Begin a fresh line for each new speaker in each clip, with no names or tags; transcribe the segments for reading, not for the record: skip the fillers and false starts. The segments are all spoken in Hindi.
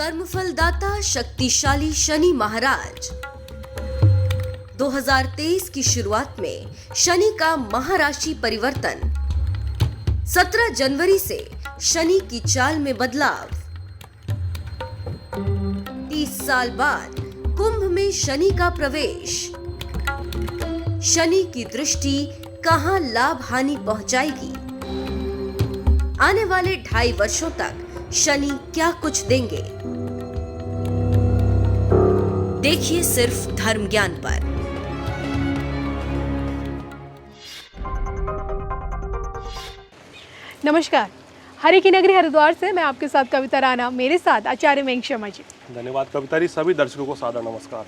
कर्मफलदाता शक्तिशाली शनि महाराज। 2023 की शुरुआत में शनि का महाराशि परिवर्तन। 17 जनवरी से शनि की चाल में बदलाव। 30 साल बाद कुंभ में शनि का प्रवेश। शनि की दृष्टि कहां लाभ हानि पहुंचाएगी? आने वाले 2.5 वर्षों तक शनि क्या कुछ देंगे? देखिए सिर्फ धर्म ज्ञान पर।
नमस्कार, हरि की नगरी हरिद्वार से मैं आपके साथ कविता राणा, मेरे साथ आचार्य मयंक शर्मा जी।
धन्यवाद कविता जी। सभी दर्शकों को सादर नमस्कार।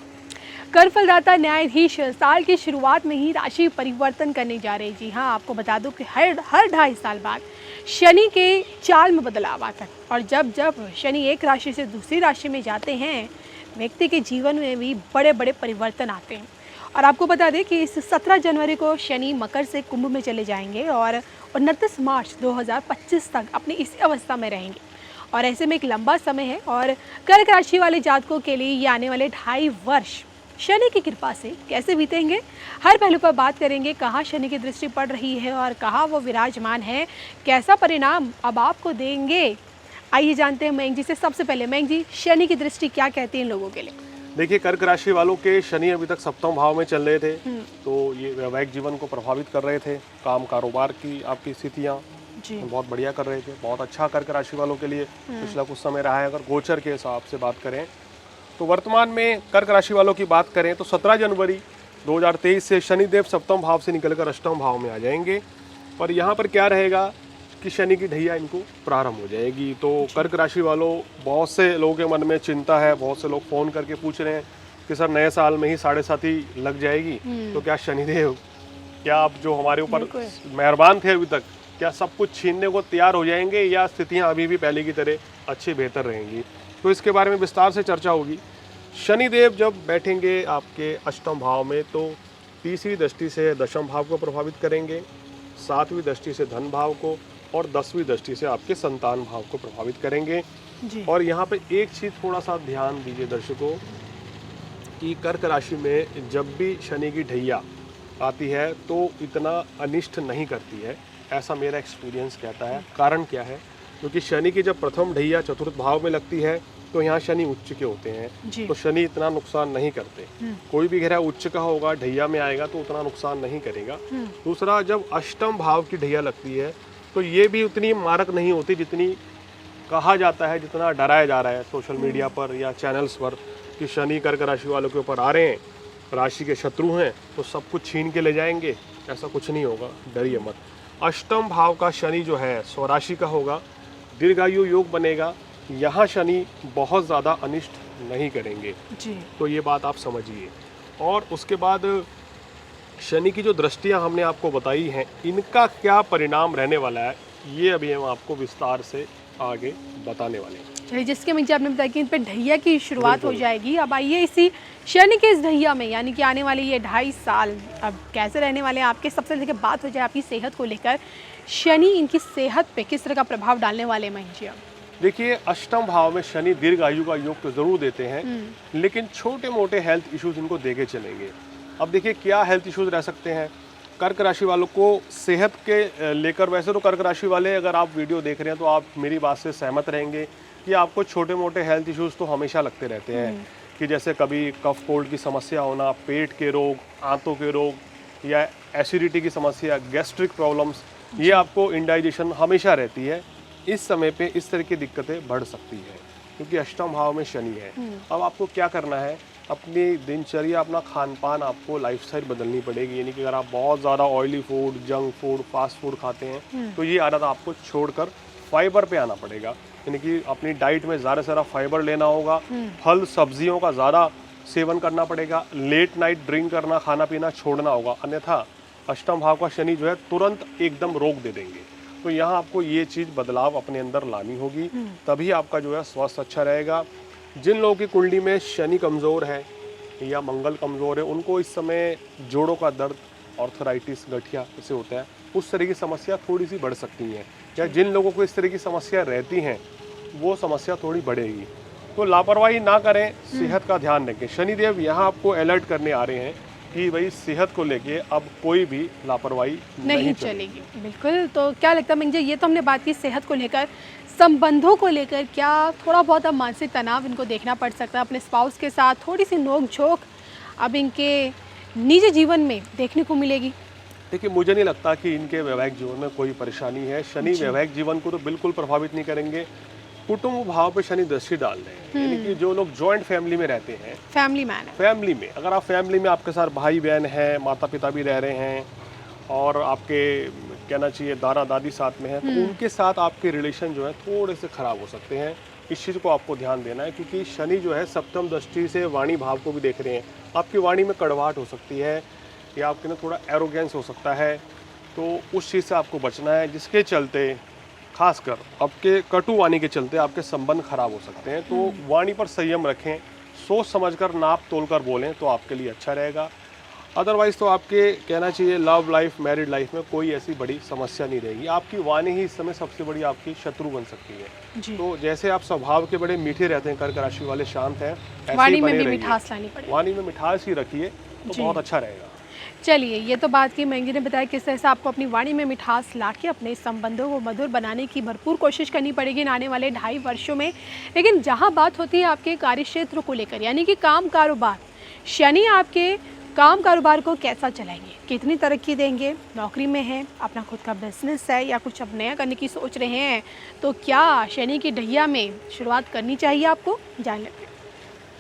कर्मफलदाता न्यायाधीश साल की शुरुआत में ही राशि परिवर्तन करने जा रहे। जी हाँ, आपको बता दूं कि हर 2.5 साल बाद शनि के चाल में बदलाव आता है और जब जब शनि एक राशि से दूसरी राशि में जाते हैं, व्यक्ति के जीवन में भी बड़े बड़े परिवर्तन आते हैं। और आपको बता दें कि इस 17 जनवरी को शनि मकर से कुंभ में चले जाएंगे और 29 मार्च 2025 तक अपनी इसी अवस्था में रहेंगे। और ऐसे में एक लंबा समय है और कर्क राशि वाले जातकों के लिए ये आने वाले 2.5 वर्ष शनि की कृपा से कैसे बीतेंगे, हर पहलू पर बात करेंगे। कहाँ शनि की दृष्टि पड़ रही है और कहाँ वो विराजमान है, कैसा परिणाम अब आपको देंगे, आइए जानते हैं मयंक जी से। सबसे पहले मयंक जी, शनि की दृष्टि क्या कहती है इन लोगों के लिए?
देखिए, कर्क राशि वालों के शनि अभी तक सप्तम भाव में चल रहे थे, तो ये वैवाहिक जीवन को प्रभावित कर रहे थे। काम कारोबार की आपकी स्थितियाँ बहुत बढ़िया कर रहे थे। बहुत अच्छा कर्क राशि वालों के लिए पिछला कुछ समय रहा है। अगर गोचर के हिसाब से बात करें तो वर्तमान में कर्क राशि वालों की बात करें तो 17 जनवरी 2023 से शनिदेव सप्तम भाव से निकलकर अष्टम भाव में आ जाएंगे। और यहाँ पर क्या रहेगा कि शनि की ढैया इनको प्रारंभ हो जाएगी। तो कर्क राशि वालों, बहुत से लोगों के मन में चिंता है। बहुत से लोग फ़ोन करके पूछ रहे हैं कि सर नए साल में ही 7.5 लग जाएगी, तो क्या शनिदेव, क्या आप जो हमारे ऊपर मेहरबान थे अभी तक, क्या सब कुछ छीनने को तैयार हो जाएंगे या स्थितियाँ अभी भी पहले की तरह अच्छी बेहतर रहेंगी? तो इसके बारे में विस्तार से चर्चा होगी। शनिदेव जब बैठेंगे आपके अष्टम भाव में तो तीसरी दृष्टि से दशम भाव को प्रभावित करेंगे, 7वीं दृष्टि से धन भाव को और 10वीं दृष्टि से आपके संतान भाव को प्रभावित करेंगे जी। और यहाँ पे एक चीज़ थोड़ा सा ध्यान दीजिए दर्शकों कि कर्क राशि में जब भी शनि की ढैया आती है तो इतना अनिष्ट नहीं करती है, ऐसा मेरा एक्सपीरियंस कहता है। कारण क्या है? क्योंकि शनि की जब प्रथम ढैया चतुर्थ भाव में लगती है तो यहाँ शनि उच्च के होते हैं, तो शनि इतना नुकसान नहीं करते। कोई भी ग्रह उच्च का होगा, ढैया में आएगा तो उतना नुकसान नहीं करेगा। दूसरा, जब अष्टम भाव की ढैया लगती है तो ये भी उतनी मारक नहीं होती जितनी कहा जाता है, जितना डराया जा रहा है सोशल मीडिया पर या चैनल्स पर कि शनि कर्क राशि वालों के ऊपर आ रहे हैं, राशि के शत्रु हैं तो सब कुछ छीन के ले जाएंगे। ऐसा कुछ नहीं होगा, डरिए मत। अष्टम भाव का शनि जो है स्वराशि का होगा, दीर्घायु योग बनेगा। यहाँ शनि बहुत ज़्यादा अनिष्ट नहीं करेंगे जी। तो ये बात आप समझिए। और उसके बाद शनि की जो दृष्टियाँ हमने आपको बताई हैं, इनका क्या परिणाम रहने वाला है, ये अभी हम आपको विस्तार से आगे बताने वाले हैं।
चलिए, जिसके मुझे आपने बताया कि इन पर ढैया की शुरुआत हो जाएगी। अब आइए इसी शनि के इस ढैया में, यानी कि आने वाले ये 2.5 साल अब कैसे रहने वाले हैं आपके। सबसे लेकर बात हो जाए आपकी सेहत को लेकर, शनि इनकी सेहत पे किस तरह का प्रभाव डालने वाले हैं मयंक जी?
देखिए, अष्टम भाव में शनि दीर्घायु का योग तो जरूर देते हैं, लेकिन छोटे मोटे हेल्थ इश्यूज इनको देके चलेंगे। अब देखिए क्या हेल्थ इश्यूज रह सकते हैं कर्क राशि वालों को सेहत के लेकर। वैसे तो कर्क राशि वाले, अगर आप वीडियो देख रहे हैं तो आप मेरी बात से सहमत रहेंगे कि आपको छोटे मोटे हेल्थ इश्यूज तो हमेशा लगते रहते हैं कि जैसे कभी कफ कोल्ड की समस्या होना, पेट के रोग, आंतों के रोग या एसिडिटी की समस्या, गैस्ट्रिक प्रॉब्लम्स, ये आपको इंडाइजेशन हमेशा रहती है। इस समय पे इस तरह की दिक्कतें बढ़ सकती है क्योंकि अष्टम भाव में शनि है। अब आपको क्या करना है, अपनी दिनचर्या, अपना खान पान, आपको लाइफस्टाइल बदलनी पड़ेगी। यानी कि अगर आप बहुत ज़्यादा oily food, junk food, fast food खाते हैं तो ये आदत आपको छोड़कर फाइबर पे आना पड़ेगा। यानी कि अपनी डाइट में ज़्यादा से ज़्यादा फाइबर लेना होगा, फल सब्जियों का ज़्यादा सेवन करना पड़ेगा, लेट नाइट ड्रिंक करना, खाना पीना छोड़ना होगा, अन्यथा अष्टम भाव का शनि जो है तुरंत एकदम रोक दे देंगे। तो यहाँ आपको ये चीज़ बदलाव अपने अंदर लानी होगी, तभी आपका जो है स्वास्थ्य अच्छा रहेगा। जिन लोगों की कुंडली में शनि कमज़ोर है या मंगल कमज़ोर है, उनको इस समय जोड़ों का दर्द, ऑर्थराइटिस, गठिया इसे होता है, उस तरह की समस्या थोड़ी सी बढ़ सकती है। या जिन लोगों को इस तरह की समस्या रहती हैं वो समस्या थोड़ी बढ़ेगी। तो लापरवाही ना करें, सेहत का ध्यान रखें। शनिदेव यहाँ आपको अलर्ट करने आ रहे हैं कि भाई सेहत को लेके अब कोई भी लापरवाही नहीं
चलेगी। बिल्कुल। तो क्या लगता है मुझे, ये तो हमने बात की सेहत को लेकर, संबंधों को लेकर क्या थोड़ा बहुत अब मानसिक तनाव इनको देखना पड़ सकता है? अपने स्पाउस के साथ थोड़ी सी नोक झोंक अब इनके निजी जीवन में देखने को मिलेगी?
देखिए, मुझे नहीं लगता कि इनके वैवाहिक जीवन में कोई परेशानी है। शनि वैवाहिक जीवन को तो बिल्कुल प्रभावित नहीं करेंगे। कुटुंब भाव पे शनि दृष्टि डाल रहे हैं, यानी कि जो लोग जॉइंट फैमिली में रहते हैं,
फैमिली मैन है,
फैमिली में अगर आप फैमिली में आपके साथ भाई बहन हैं, माता पिता भी रह रहे हैं और आपके कहना चाहिए दादा दादी साथ में है, तो उनके साथ आपके रिलेशन जो है थोड़े से खराब हो सकते हैं। इस चीज़ को आपको ध्यान देना है, क्योंकि शनि जो है सप्तम दृष्टि से वाणी भाव को भी देख रहे हैं। आपकी वाणी में कड़वाहट हो सकती है या आपके ना थोड़ा एरोगेंस हो सकता है, तो उस चीज़ से आपको बचना है, जिसके चलते खासकर आपके कटु वाणी के चलते आपके संबंध खराब हो सकते हैं। तो वाणी पर संयम रखें, सोच समझकर नाप तोल कर बोलें तो आपके लिए अच्छा रहेगा। अदरवाइज़ तो आपके कहना चाहिए लव लाइफ, मैरिड लाइफ में कोई ऐसी बड़ी समस्या नहीं रहेगी। आपकी वाणी ही इस समय सबसे बड़ी आपकी शत्रु बन सकती है जी। तो जैसे आप स्वभाव के बड़े मीठे रहते हैं, कर्क राशि वाले शांत हैं,
वाणी में भी मिठास लानी पड़ेगी,
वाणी में मिठास ही रखिए तो बहुत अच्छा रहेगा।
चलिए, ये तो बात की मैंग जी ने बताया किस तरह से आपको अपनी वाणी में मिठास लाके अपने संबंधों को मधुर बनाने की भरपूर कोशिश करनी पड़ेगी इन आने वाले 2.5 वर्षों में। लेकिन जहां बात होती है आपके कार्य क्षेत्र को लेकर, यानी कि काम कारोबार, शनि आपके काम कारोबार को कैसा चलाएंगे, कितनी तरक्की देंगे? नौकरी में है, अपना खुद का बिजनेस है या कुछ अब नया करने की सोच रहे हैं, तो क्या शनि की ढैया में शुरुआत करनी चाहिए आपको? जान लेते हैं।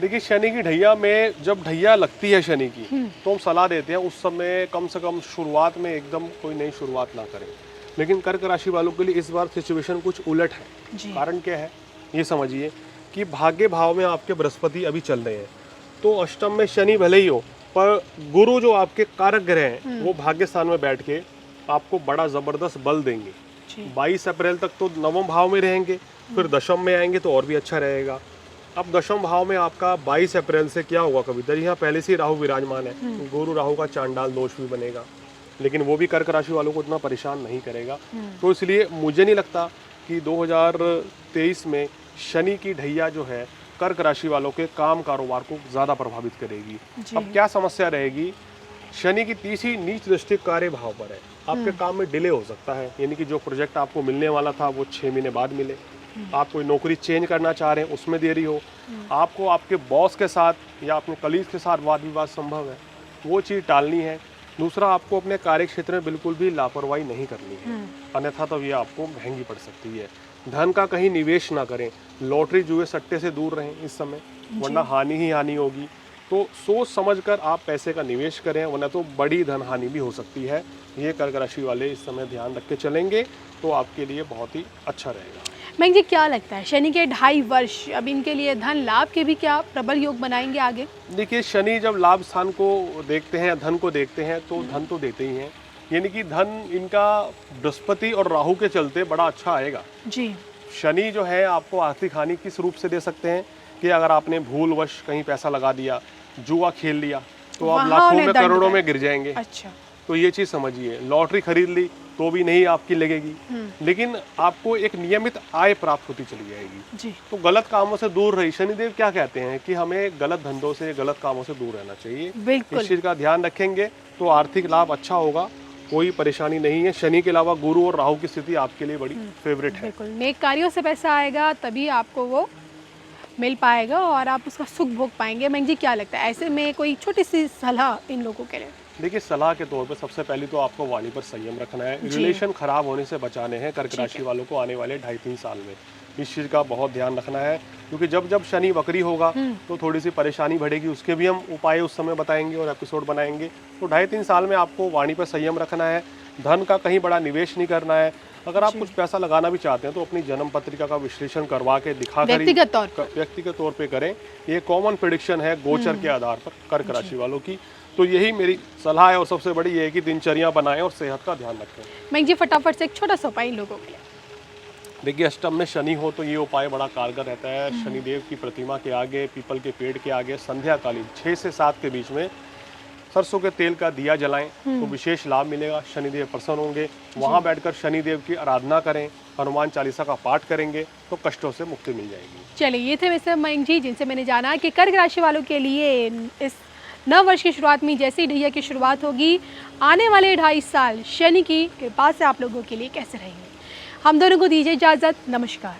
देखिए, शनि की ढैया में जब ढैया लगती है शनि की, तो हम सलाह देते हैं उस समय कम से कम शुरुआत में एकदम कोई नई शुरुआत ना करें। लेकिन कर्क राशि वालों के लिए इस बार सिचुएशन कुछ उलट है। कारण क्या है ये समझिए कि भाग्य भाव में आपके बृहस्पति अभी चल रहे हैं, तो अष्टम में शनि भले ही हो, पर गुरु जो आपके कारक ग्रह हैं वो भाग्य स्थान में बैठ के आपको बड़ा जबरदस्त बल देंगे। 22 अप्रैल तक तो नवम भाव में रहेंगे, फिर दशम में आएंगे तो और भी अच्छा रहेगा। अब दशम भाव में आपका 22 अप्रैल से क्या होगा कविता, यहाँ पहले से ही राहु विराजमान है, गुरु राहु का चांडाल दोष भी बनेगा, लेकिन वो भी कर्क राशि वालों को इतना परेशान नहीं करेगा। तो इसलिए मुझे नहीं लगता कि 2023 में शनि की ढैया जो है कर्क राशि वालों के काम कारोबार को ज़्यादा प्रभावित करेगी। अब क्या समस्या रहेगी, शनि की तीसरी नीच दृष्टि कार्य भाव पर है, आपके काम में डिले हो सकता है, यानी कि जो प्रोजेक्ट आपको मिलने वाला था वो 6 महीने बाद मिले। आप कोई नौकरी चेंज करना चाह रहे हैं, उसमें देरी हो, आपको आपके बॉस के साथ या अपने कलीग के साथ वाद विवाद संभव है, वो चीज़ टालनी है। दूसरा, आपको अपने कार्य क्षेत्र में बिल्कुल भी लापरवाही नहीं करनी है, अन्यथा तो ये आपको महंगी पड़ सकती है। धन का कहीं निवेश ना करें, लॉटरी जुए सट्टे से दूर रहें इस समय, वरना हानि ही हानि होगी। तो सोच समझकर आप पैसे का निवेश करें, वरना तो बड़ी धन हानि भी हो सकती है। ये कर्क राशि वाले इस समय ध्यान रख के चलेंगे तो आपके लिए बहुत ही अच्छा रहेगा।
मैंग जी, क्या लगता है शनि के 2.5 वर्ष अब इनके लिए धन लाभ के भी क्या प्रबल योग बनाएंगे आगे? देखिए,
शनि जब लाभ स्थान को देखते हैं, धन को देखते हैं, तो धन तो देते ही हैं, यानी कि धन इनका बृहस्पति और राहु के चलते बड़ा अच्छा आएगा
जी।
शनि जो है आपको आर्थिक हानि किस रूप से दे सकते हैं कि अगर आपने भूलवश कहीं पैसा लगा दिया, जुआ खेल लिया, तो आप लाखों में करोड़ों में गिर जाएंगे।
अच्छा।
तो ये चीज़ समझिए, लॉटरी खरीद ली तो भी नहीं आपकी लगेगी, लेकिन आपको एक नियमित आय प्राप्त होती चली जाएगी जी। तो गलत कामों से दूर रही। शनिदेव क्या कहते हैं कि हमें गलत धंधों से, गलत कामों से दूर रहना चाहिए। इस चीज़ का ध्यान रखेंगे तो आर्थिक लाभ अच्छा होगा, कोई परेशानी नहीं है। शनि के अलावा गुरु और राहु की स्थिति आपके लिए बड़ी फेवरेट है।
बिल्कुल, नेक कार्यों से पैसा आएगा तभी आपको वो मिल पाएगा और आप उसका सुख भोग पाएंगे। मैंग जी, क्या लगता है ऐसे में कोई छोटी सी सलाह इन लोगों के लिए?
देखिए, सलाह के तौर पे सबसे पहले तो आपको वाणी पर संयम रखना है, रिलेशन खराब होने से बचाने हैं कर्क राशि वालों को आने वाले 2.5-3 साल में। इस चीज़ का बहुत ध्यान रखना है, क्योंकि जब जब शनि वक्री होगा तो थोड़ी सी परेशानी बढ़ेगी, उसके भी हम उपाय उस समय बताएंगे और एपिसोड बनाएंगे। तो 2.5-3 साल में आपको वाणी पर संयम रखना है, धन का कहीं बड़ा निवेश नहीं करना है। अगर आप कुछ पैसा लगाना भी चाहते हैं तो अपनी जन्म पत्रिका का विश्लेषण करवा के दिखा कर व्यक्तिगत तौर पे करें। ये कॉमन प्रेडिक्शन है गोचर के आधार पर कर्क राशि वालों की। तो यही मेरी सलाह है और सबसे बड़ी ये है कि दिनचर्या बनाएं और सेहत का ध्यान रखें।
मैंग जी, फटाफट से एक छोटा सा उपाय लोगों के लिए।
देखिए, अष्टम में शनि हो तो ये उपाय बड़ा कारगर रहता है। शनिदेव की प्रतिमा के आगे, पीपल के पेड़ के आगे संध्या कालीन 6 से 7 के बीच में सरसों के तेल का दिया जलाएं तो विशेष लाभ मिलेगा, शनिदेव प्रसन्न होंगे। वहां बैठकर शनिदेव की आराधना करें, हनुमान चालीसा का पाठ करेंगे तो कष्टों से मुक्ति मिल जाएगी।
चलिए, ये थे मिस्टर मयंक जी, जिनसे मैंने जाना कि कर्क राशि वालों के लिए इस नव वर्ष की शुरुआत में जैसे ही ढैया की शुरुआत होगी, आने वाले 2.5 साल शनि की कृपा से आप लोगों के लिए कैसे रहेंगे। हम दोनों को दीजिए इजाज़त। नमस्कार।